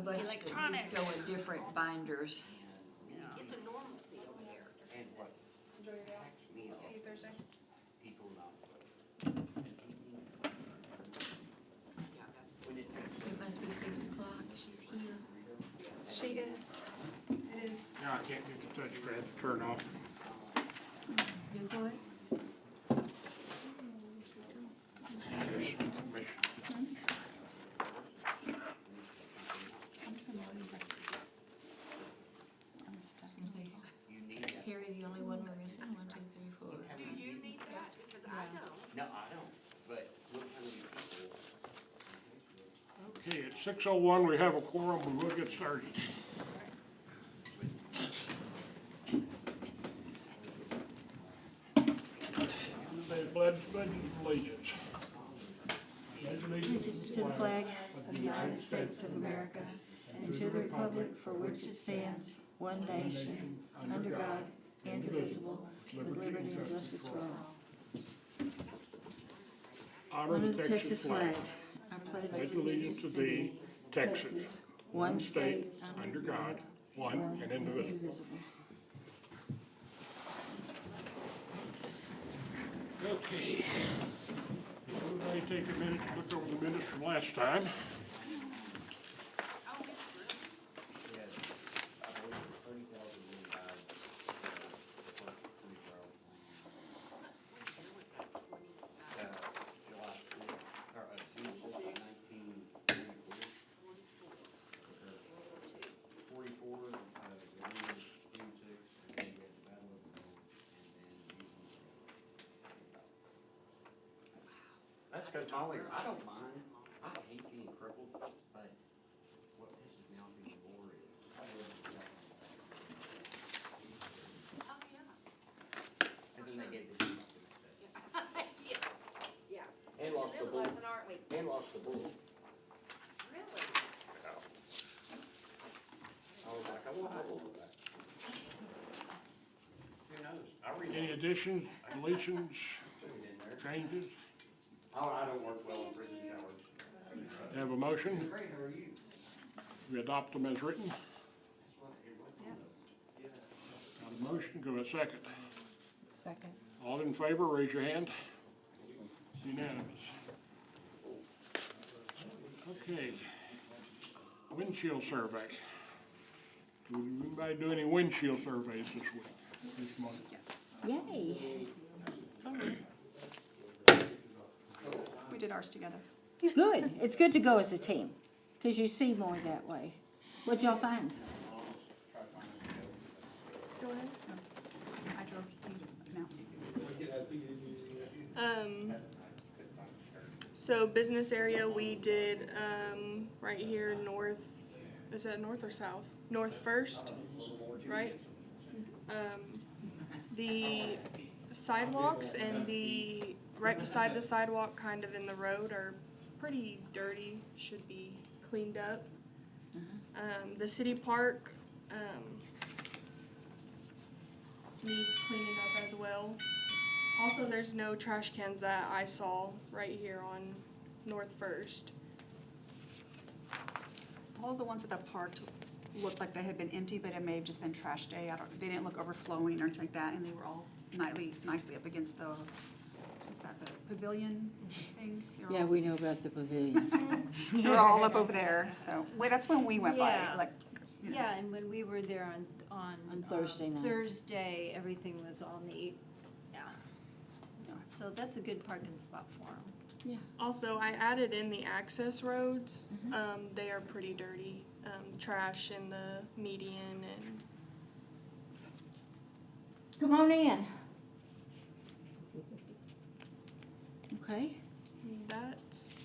bunch that need Electronic. to go in different binders. It's a normalcy over there. And what Enjoy your day. meal See you Thursday. people not. When it must be 6 o'clock, she's here. She is. It is. Yeah, I can't get the touchpad to turn off. Do what? Here's some information. Is Terry the only one we're missing? 1, 2, 3, 4. Do you need that? Because I don't. No, I don't, but what kind of people? Okay, at 6:01, we have a quorum, and we'll get started. They pledge allegiance. Allegiance to the flag of the United States of America and to the republic for which it stands, one nation, under God, indivisible, with liberty and justice for all. Honor the Texas flag. I Pledge allegiance to thee, Texas, one state, under God, one and indivisible. Okay. Everybody take a minute to look over the minutes from last time. That's because Molly, I don't mind, I hate being crippled, but what pisses me off even more is, I live in Jackson. Oh, yeah. And then they gave this to me the next day. Yeah. And lost the We're bull, living lesson, aren't we? and lost the bull. Really? I was like, I want my bull back. Who knows? I read Any it. additions, deletions, Put it in there. changes? Oh, I don't work well in prison showers. Have a motion? Great, how are you? We adopt them as written. Yes. Got a motion, go a second. Second. All in favor, raise your hand. Unanimous. Okay. Windshield survey. Did anybody do any windshield surveys this week, this month? Yay. It's all right. We did ours together. Good. It's good to go as a team, because you see more that way. What'd y'all find? Go ahead. I drove you to announce. So business area, we did, right here north, is that north or south? North First, right? The sidewalks and the, right beside the sidewalk, kind of in the road, are pretty dirty, should be cleaned up. The city park, needs cleaning up as well. Also, there's no trash cans that I saw right here on North First. All the ones at the park looked like they had been empty, but it may have just been trash day. They didn't look overflowing or anything like that, and they were all nicely up against the, is that the pavilion thing? They were Yeah, all- we know about the pavilion. They were all up over there, so, wait, that's when we went by, Yeah. like, you know. Yeah, and when we were there on On Thursday night. Thursday, everything was all neat, yeah. Yeah. So that's a good parking spot for them. Yeah. Also, I added in the access roads. They are pretty dirty. Trash in the median and Come on in. Okay. that's,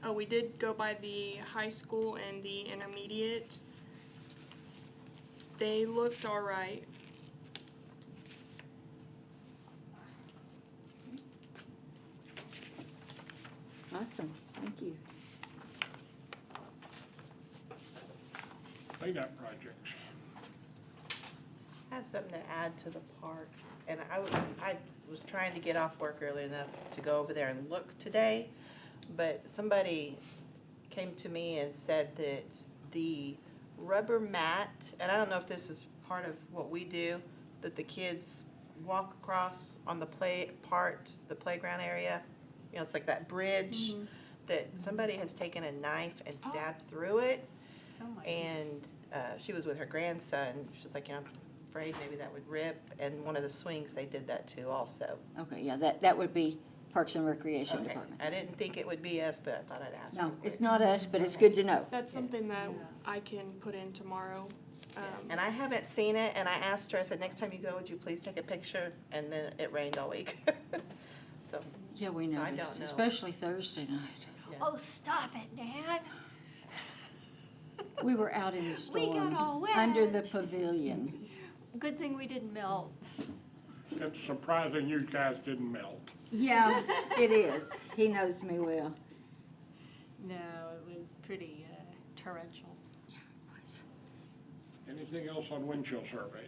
oh, we did go by the high school and the intermediate. They looked all right. Awesome. Thank you. Cleanup projects. I have something to add to the park, and I was trying to get off work early enough to go over there and look today, but somebody came to me and said that the rubber mat, and I don't know if this is part of what we do, that the kids walk across on the playground area. You know, it's like that bridge that somebody has taken a knife and stabbed through it. Oh my And she was with her grandson. She was like, you know, I'm afraid maybe that would rip. And one of the swings, they did that too also. Okay, yeah, that would be Parks and Recreation Okay, Department. I didn't think it would be us, but I thought I'd ask. No, real it's quick. not us, but it's good to know. That's something that Yeah. I can put in tomorrow. And I haven't seen it, and I asked her, I said, next time you go, would you please take a picture? And then it rained all week. So, Yeah, we So I noticed, don't know. especially Thursday night. yeah. Oh, stop it, Nan. We were out in the We got storm, all wet. under the pavilion. Good thing we didn't melt. It's surprising you guys didn't melt. Yeah, it is. He knows me well. No, it was pretty torrential. Anything else on wind chill surveys?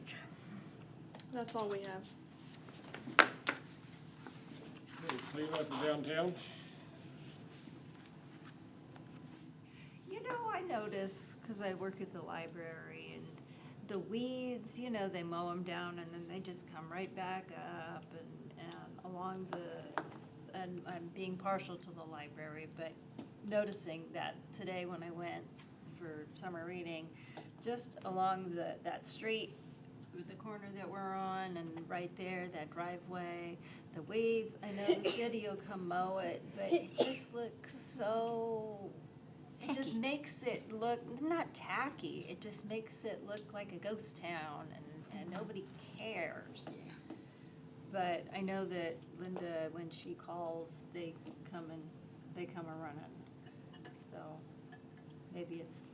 That's all we have. Okay, clean up the downtown? You know, I notice, because I work at the library, and the weeds, you know, they mow them down and then they just come right back up and along the, and I'm being partial to the library, but noticing that today when I went for summer reading, just along that street, the corner that we're on and right there, that driveway, the weeds, I know the city will come mow it, but it just looks so, it just makes it look, not tacky, it just makes it look like a ghost town and nobody cares. But I know that Linda, when she calls, they come and run it. So maybe it's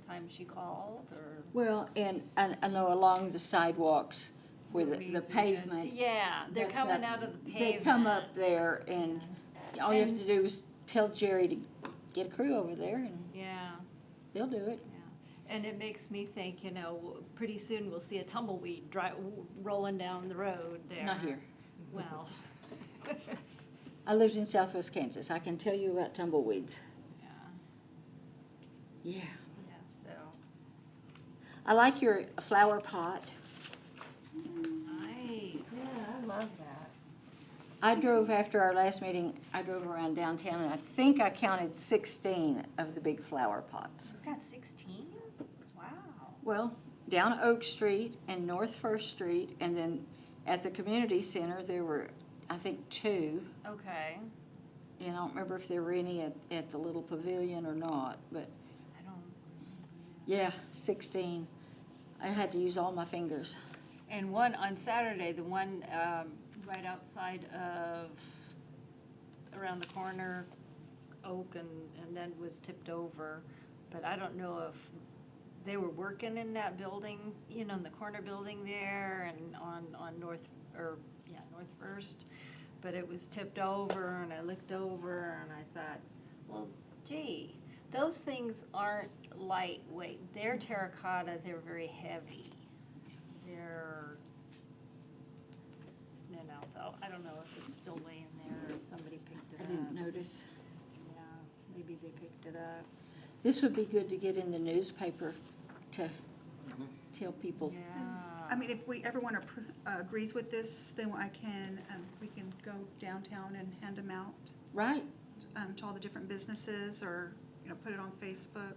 time she called or. Well, and I know along the sidewalks where the weeds are just- pavement. Yeah, they're that's coming up- out of the pavement. They come up there and all you have And- to do is tell Jerry to get a crew over there and Yeah. they'll do it. Yeah, and it makes me think, you know, pretty soon we'll see a tumbleweed rolling down the road there. Not here. Well, I lived in southwest Kansas. I can tell you about tumbleweeds. yeah, Yeah. yeah, so, I like your flower pot. nice. Yeah, I love that. I drove, after our last meeting, I drove around downtown and I think I counted 16 of the big flower pots. We've got 16? Wow. Well, down Oak Street and North First Street, and then at the community center, there were, I think, 2. Okay, And I don't remember if there were any at the little pavilion or not, but I don't. yeah, 16. I had to use all my fingers. And one on Saturday, the one right outside of, around the corner, Oak, and then was tipped over. But I don't know if they were working in that building, you know, in the corner building there and on North First. But it was tipped over and I looked over and I thought, well, gee, those things aren't lightweight. They're terracotta, they're very heavy. They're, you know, so I don't know if it's still laying there or somebody picked it I up. didn't notice. Yeah, maybe they picked it up. This would be good to get in the newspaper to tell people. Yeah. I mean, if everyone agrees with this, then I can, we can go downtown and hand them out Right? to all the different businesses or, you know, put it on Facebook.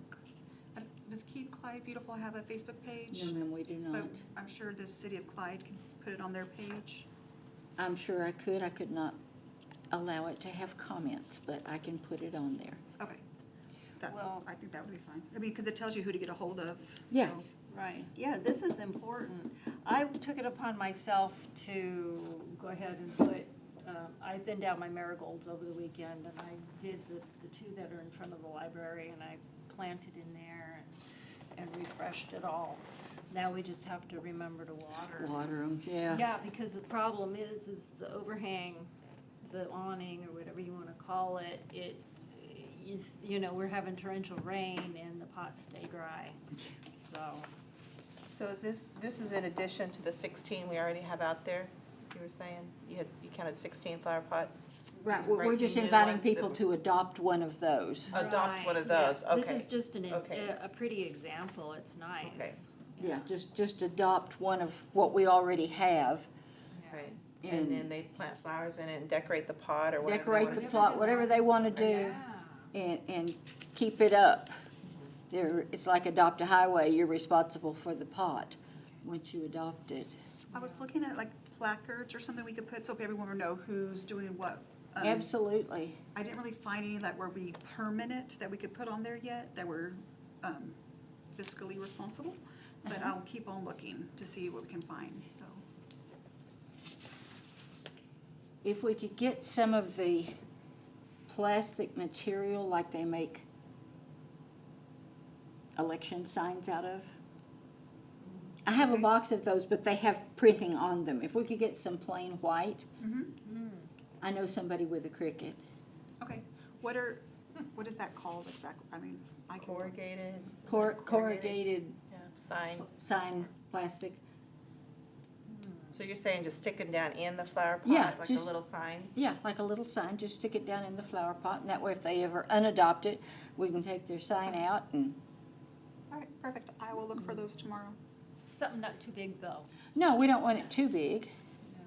Does Keep Clyde Beautiful have a Facebook page? No, ma'am, we do But not. I'm sure the city of Clyde can put it on their page. I'm sure I could. I could not allow it to have comments, but I can put it on there. Okay. Well- I think that would be fine. I mean, because it tells you who to get a hold of. Yeah. so. Right, yeah, this is important. I took it upon myself to go ahead and put, I thinned out my marigolds over the weekend, and I did the 2 that are in front of the library, and I planted in there and refreshed it all. Now we just have to remember to water. Water them, yeah. Yeah, because the problem is the overhang, the awning, or whatever you wanna call it, you know, we're having torrential rain and the pots stay dry, so. So is this is in addition to the 16 we already have out there? You were saying you counted 16 flower pots? Right, these we're bright just new inviting ones that people would- to adopt one of those. Adopt one of Right, yeah. those, okay. This is just Okay. a pretty example, it's nice. Yeah, just adopt one of what we already have. Right, And- and then they plant flowers in it and decorate the pot or whatever they Decorate wanna the do. plot, whatever they wanna do, and keep it up. It's like adopt a highway, you're responsible for the pot, once you adopt it. I was looking at like placards or something we could put so everyone would know who's doing what. Absolutely. I didn't really find any that were be permanent that we could put on there yet, that were fiscally responsible. But I'll keep on looking to see what we can find, so. If we could get some of the plastic material like they make election signs out of. I have a Okay. box of those, but they have printing on them. If we could get some plain white, I know somebody with a Cricut. Okay, what is that called exactly? I mean, I can. Corrugated. Corrugated Yeah, sign. sign plastic. So you're saying just stick them down in the flower Yeah, pot, like a just- little sign? Yeah, like a little sign, just stick it down in the flower pot, and that way if they ever unadopt it, we can take their sign out and, All right, perfect. I will look for those tomorrow. Something not too big, though. no, we don't want it too big,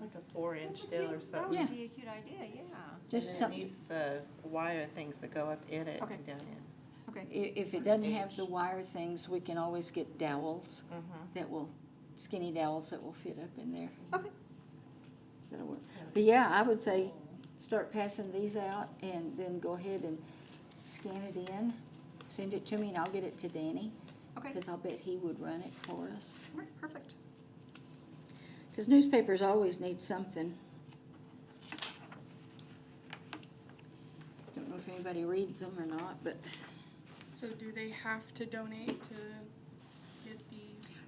Like a 4-inch deal or That something. Yeah. would be a cute idea, yeah. just And then it something. needs the wire things that go up in it Okay. and down in. Okay, If it doesn't have the wire things, we can always get dowels that will, skinny dowels that will fit up in there. okay. That'll work. But yeah, I would say start passing these out and then go ahead and scan it in, send it to me, and I'll get it to Danny, Okay, because I'll bet he would run it for us. all right, perfect. Because newspapers always need something. Don't know if anybody reads them or not, but So do they have to donate to get the?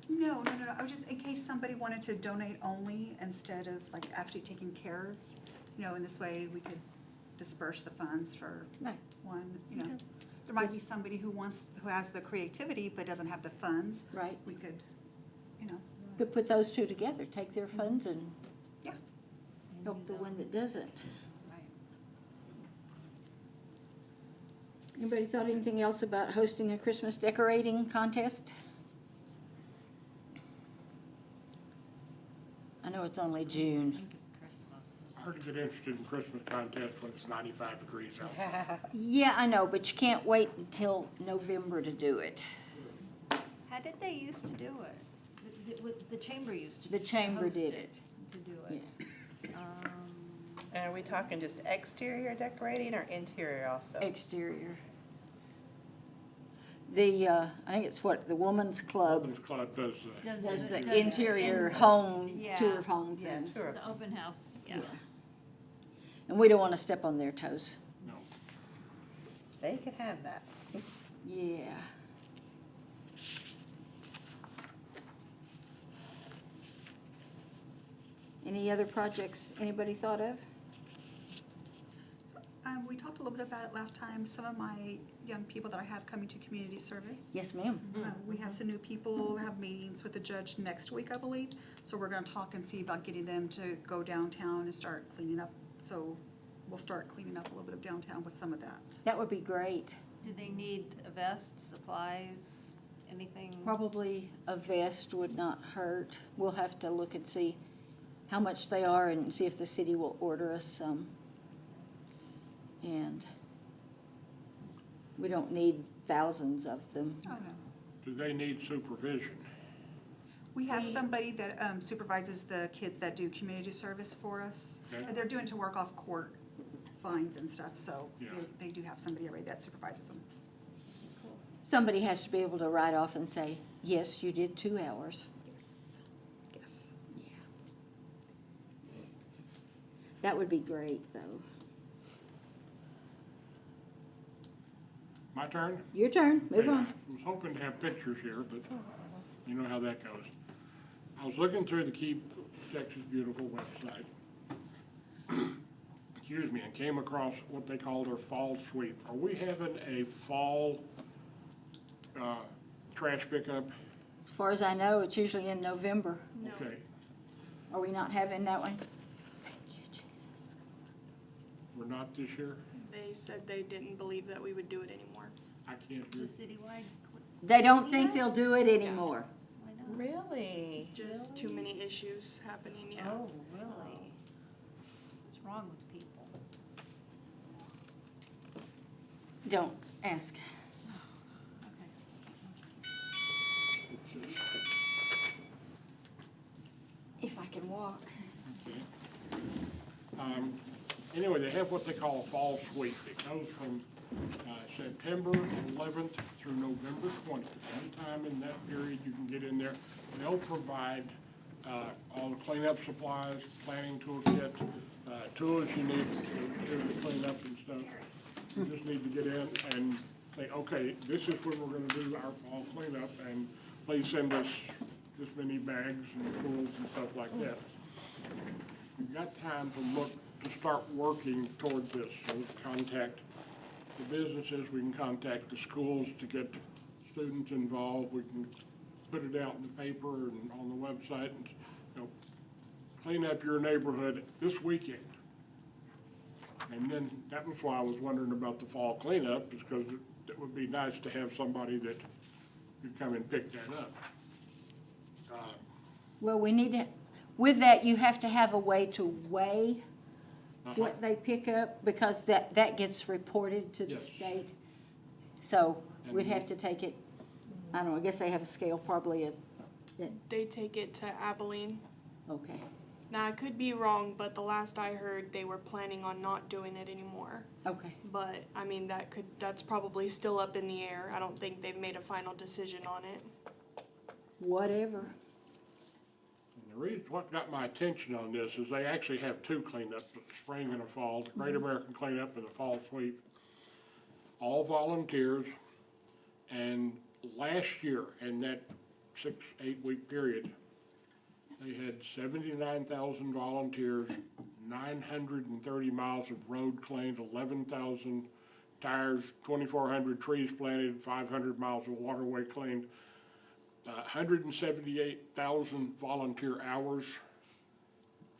No. I was just, in case somebody wanted to donate only instead of like actually taking care of, in this way we could disperse the funds for Right. one, Okay. There might be somebody who has the creativity but doesn't have the funds. right, We could, could put those two together, take their funds and Yeah. help the one that doesn't. Right. Anybody thought anything else about hosting a Christmas decorating contest? I know it's only June. Think of Christmas. Hard to get interested in Christmas contest when it's 95 degrees outside. Yeah, I know, but you can't wait until November to do it. How did they used to do it? The chamber used to. The chamber host did it. To do Yeah. it. And are we talking just exterior decorating or interior also? Exterior. I think it's what, the Woman's Club Women's Club does does the does interior in- home, Yeah. tour of home Yeah, things. tour. The open house, yeah. Yeah. And we don't want to step on their toes. no. They could have that. Yeah. Any other projects anybody thought of? we talked a little bit about it last time. Some of my young people that I have coming to community service. Yes, ma'am. We have some new people, have meetings with the judge next week, I believe. So we're gonna talk and see about getting them to go downtown and start cleaning up. So we'll start cleaning up a little bit of downtown with some of that. That would be great. Do they need a vest, supplies, anything? Probably a vest would not hurt. We'll have to look and see how much they are and see if the city will order us some. And we don't need thousands of them. Oh, no. Do they need supervision? We have somebody that supervises the kids that do community service for us. Okay. And they're doing to work off court fines and stuff, so Yeah. they do have somebody already that supervises them. Somebody has to be able to write off and say, yes, you did 2 hours. Yes. Yes. Yeah. That would be great, though. My turn? Your turn, move Okay, on. I was hoping to have pictures here, but you know how that goes. I was looking through the Keep Texas Beautiful website, excuse me, and came across what they call their fall sweep. Are we having a fall trash pickup? As far as I know, it's usually in November. No. Okay, Are we not having that one? Thank you, Jesus. we're not this year? They said they didn't believe that we would do it anymore. I can't The hear. citywide, They don't think they'll do it anymore. why not? Really? Just too many issues happening, yeah. Oh, really? What's wrong with people? Don't ask. Okay. If I can walk. Okay. Anyway, they have what they call a fall sweep. It goes from September 11th through November 20th. Anytime in that period, you can get in there. They'll provide all the cleanup supplies, planning toolkit, tools you need to do the cleanup and stuff. You just need to get in and say, okay, this is when we're gonna do our fall cleanup, and please send us this many bags and tools and stuff like that. You've got time to start working toward this, so contact the businesses, we can contact the schools to get students involved, we can put it out in the paper and on the website, and, you know, clean up your neighborhood this weekend. And then, that was why I was wondering about the fall cleanup, is because it would be nice to have somebody that could come and pick that up. Well, we need to, with that, you have to have a way to weigh Uh-huh. what they pick up, because that gets reported to the Yes. state. So And we'd have to take it, I don't know, I guess they have a scale probably at, They take it to Abilene. okay. Now, I could be wrong, but the last I heard, they were planning on not doing it anymore. Okay. But, I mean, that's probably still up in the air. I don't think they've made a final decision on it. Whatever. And the reason, what got my attention on this is they actually have two cleanups, a spring and a fall, the Great American Cleanup and the Fall Sweep. All volunteers, and last year, in that 6-8 week period, they had 79,000 volunteers, 930 miles of road cleaned, 11,000 tires, 2,400 trees planted, 500 miles of waterway cleaned, 178,000 volunteer hours,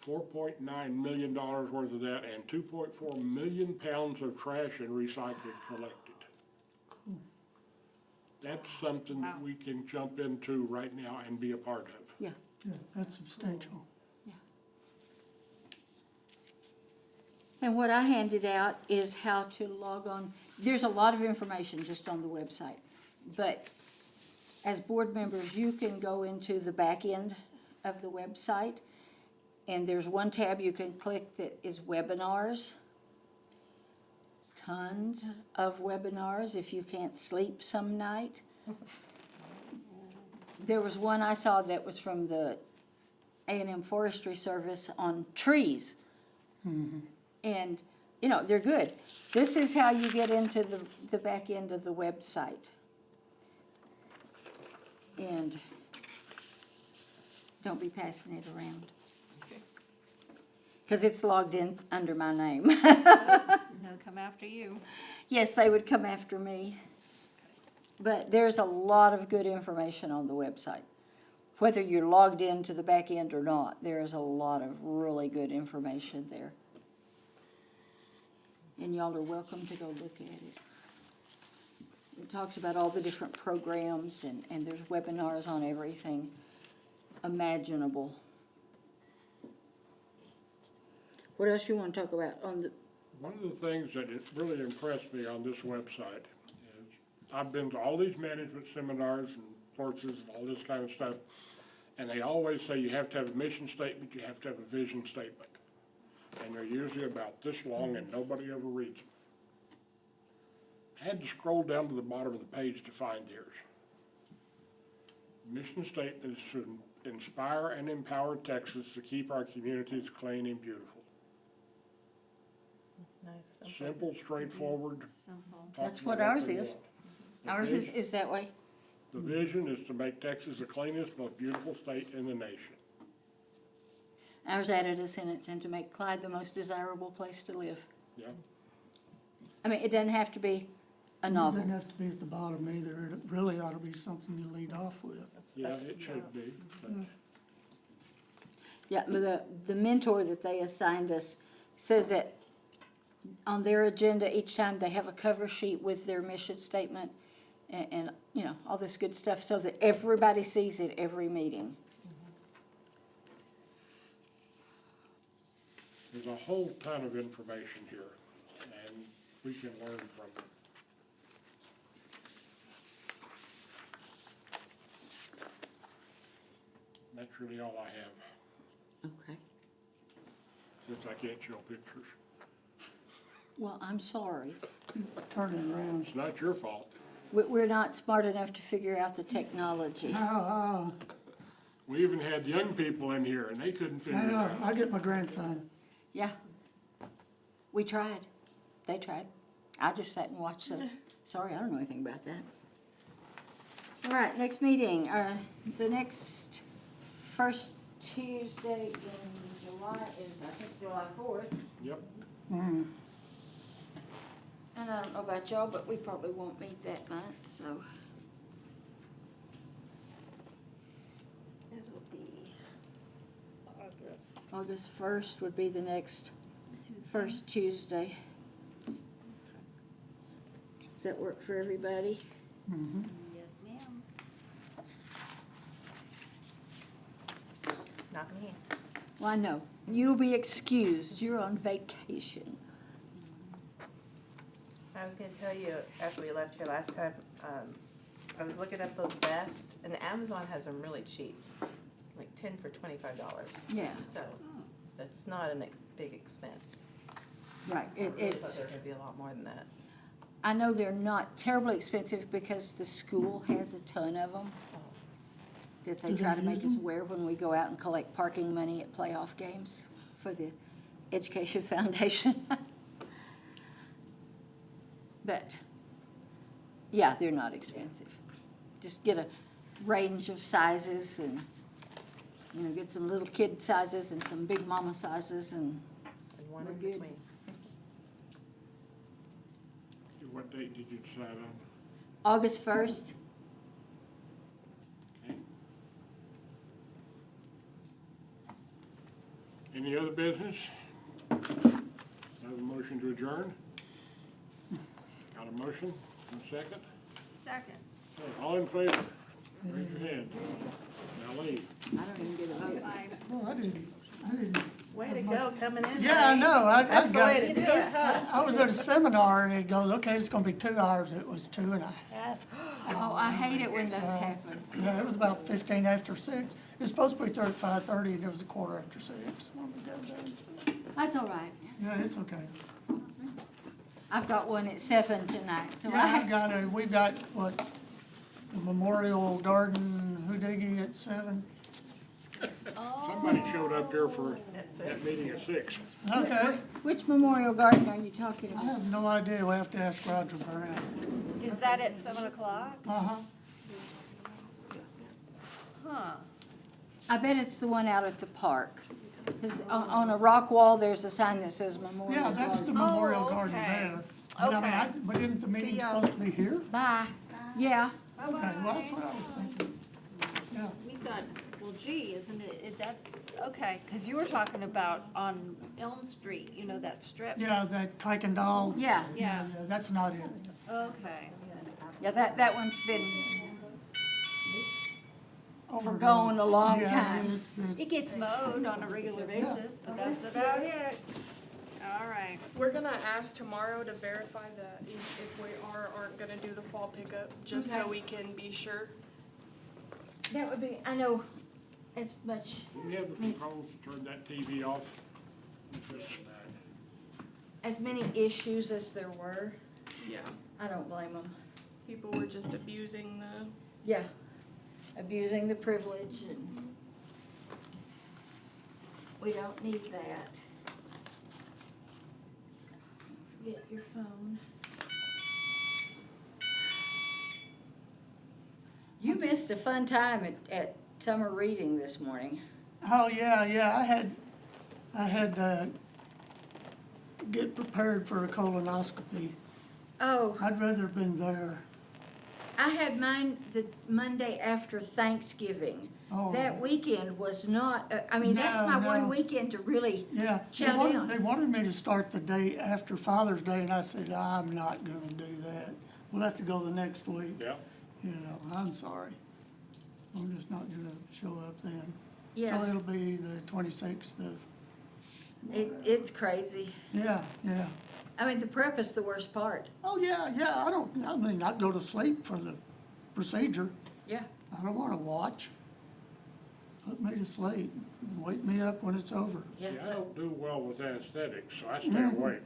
$4.9 million worth of that, and 2.4 million pounds of trash and recycling collected. That's something that we can jump into right now and be a part of. Yeah. Yeah, that's substantial. And what I handed out is how to log on. There's a lot of information just on the website. But as board members, you can go into the back end of the website, and there's one tab you can click that is webinars. Tons of webinars if you can't sleep some night. There was one I saw that was from the A&M Forestry Service on trees. And, you know, they're good. This is how you get into the back end of the website. And don't be passing it around. Because it's logged in under my name. They'll come after you. Yes, they would come after me. But there's a lot of good information on the website. Whether you're logged into the back end or not, there is a lot of really good information there. And y'all are welcome to go look at it. It talks about all the different programs, and there's webinars on everything imaginable. What else you want to talk about on the, One of the things that it really impressed me on this website is I've been to all these management seminars and courses, all this kind of stuff, and they always say you have to have a mission statement, you have to have a vision statement. And they're usually about this long and nobody ever reads them. I had to scroll down to the bottom of the page to find theirs. Mission statement is to inspire and empower Texas to keep our communities clean and beautiful. Nice. Simple, straightforward. Simple. talks That's what about ours they is. want. The ours vision- is that way? The vision is to make Texas the cleanest, most beautiful state in the nation. Ours added a sentence, and to make Clyde the most desirable place to live. Yeah, I mean, it doesn't have to be a It novel. doesn't have to be at the bottom either. It really ought to be something you lead off with. yeah, it should be. but Yeah, the mentor that they assigned us says that on their agenda each time, they have a cover sheet with their mission statement and, you know, all this good stuff so that everybody sees it every meeting. There's a whole ton of information here, and we can learn from it. That's really all I have, Okay. since I can't show pictures. Well, I'm sorry. Turn it around. It's not your fault. We're not smart enough to figure out the technology. Oh, We even had young people in here, and they couldn't I figure it know, out. I get my grandson. Yeah. We tried. They tried. I just sat and watched it. Sorry, I don't know anything about that. All right, next meeting, the next first Tuesday in July is, I think, July 4th. Yep, Mm. And I don't know about y'all, but we probably won't meet that month, so. It'll be August. August 1st would be the next Tuesday. first Tuesday. Does that work for everybody? Yes, ma'am. Not me. Well, I know. You'll be excused. You're on vacation. I was gonna tell you, after we left here last time, I was looking up those vests, and Amazon has them really cheap, like 10 for $25. Yeah, So, that's not a big expense. right. I really thought It's, they were gonna be a lot more than that. I know they're not terribly expensive because the school has a ton of them that they Do they try to make use us them? wear when we go out and collect parking money at playoff games for the Education Foundation. But, yeah, they're not expensive. Just get a range of sizes and, you know, get some little kid sizes and some big mama sizes and, And one We're in good. between. what date did you decide on? August 1st. Okay. Any other business? Have a motion to adjourn? Got a motion, and a second? Second. Okay, all in favor? Raise your hand. Now leave. I don't even get a vote. Well, I didn't. Way to go, coming in. Yeah, I late. know, I That's the got, way to do it, huh? I was at a seminar and it goes, okay, it's gonna be 2 hours. It was 2.5. Oh, I hate it when those happen. Yeah, it was about 15 after 6. It was supposed to be 5:30 and it was a quarter after 6 when we got done. That's all right. Yeah, it's okay. I've got one at 7 tonight, so Yeah, I, we've got, what, the Memorial Garden Hoodigi at 7? Somebody showed up here for that meeting at 6. Okay, which Memorial Garden are you talking I about? have no idea. We'll have to ask Roger Brown. Is that at 7 o'clock? Uh-huh. Huh. I bet it's the one out at the park. 'Cause on a rock wall, there's a sign that says Memorial Yeah, that's the Garden. Memorial Oh, Garden okay. there. But I mean, Okay. but isn't the meeting y'all. supposed to be here? Bye. Yeah, Okay, well, that's what I was thinking. Yeah. We thought, well, gee, isn't it, that's, okay, because you were talking about on Elm Street, you know, that strip. Yeah, that Kuykendall. yeah. Yeah. That's not it. Okay. Yeah, that one's been Overdone. forgone a long Yeah, time. it's- It gets mowed on a regular basis, but that's about it. All right. We're gonna ask tomorrow to verify that if we are or aren't gonna do the fall pickup, just so Okay. we can be sure. That would be, I know, as much, We have the controls to turn that TV off. as many issues as there were, Yeah. I don't blame them. People were just abusing the, Yeah, abusing the privilege and we don't need that. Forget your phone. You missed a fun time at summer reading this morning. Oh, yeah, I had to get prepared for a colonoscopy. Oh, I'd rather have been there. I had mine the Monday after Thanksgiving. Oh. That weekend was not, I mean, that's No, my no. one weekend to really Yeah, chow down. they wanted me to start the day after Father's Day, and I said, I'm not gonna do that. We'll have to go the next week. Yeah. You know, I'm sorry. I'm just not gonna show up then. So Yeah, it'll be the 26th of, it's crazy. yeah, yeah. I mean, the prep is the worst part. Oh, yeah, I mean, I'd go to sleep for the procedure. Yeah, I don't wanna watch. Put me to sleep, wake me up when it's over. yeah. See, I don't do well with anesthetics, so I stay awake.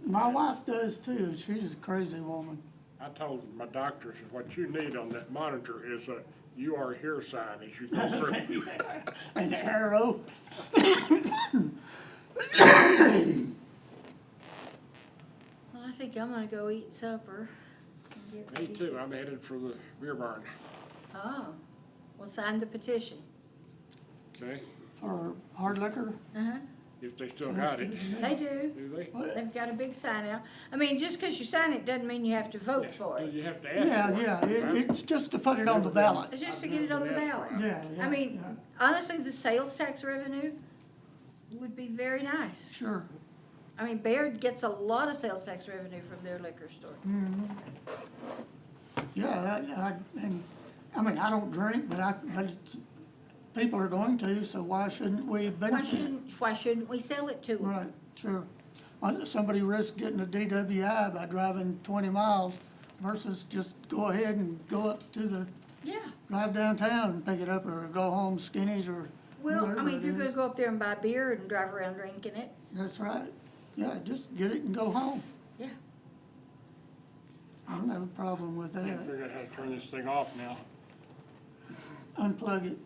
My wife does too, she's a crazy woman. I told my doctor, said, what you need on that monitor is a "you are here" sign as you go through. An arrow. Well, I think I'm gonna go eat supper. and get Me ready. too, I'm headed for the beer barn, Oh, well, sign the petition. okay? For hard liquor. Uh-huh, If they still got it, they do. do they? They've got a big sign out. I mean, just 'cause you sign it doesn't mean you have to vote for Do it. you have to ask Yeah, for it? yeah, right? it's just to put it on the ballot. It's just to get it on the ballot. Yeah, yeah. I mean, yeah, honestly, the sales tax revenue would be very nice. Sure. I mean, Baird gets a lot of sales tax revenue from their liquor store. Yeah, I mean, I don't drink, but people are going to, so why shouldn't we benefit? Why shouldn't we sell it to them? Right, sure. Somebody risked getting a DWI by driving 20 miles versus just go ahead and go up to Yeah, drive downtown and pick it up, or go home Skinny's or well, I wherever mean, it they're gonna is. go up there and buy beer and drive around drinking it. That's right. Yeah, just get it and go home. Yeah. I don't have a problem with Can't that. figure out how to turn this thing off now. Unplug it.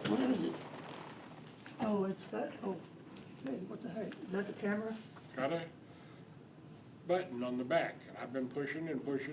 What is it? Oh, it's that, oh, hey, what the heck? Is that the camera? Got a button on the back, and I've been pushing and pushing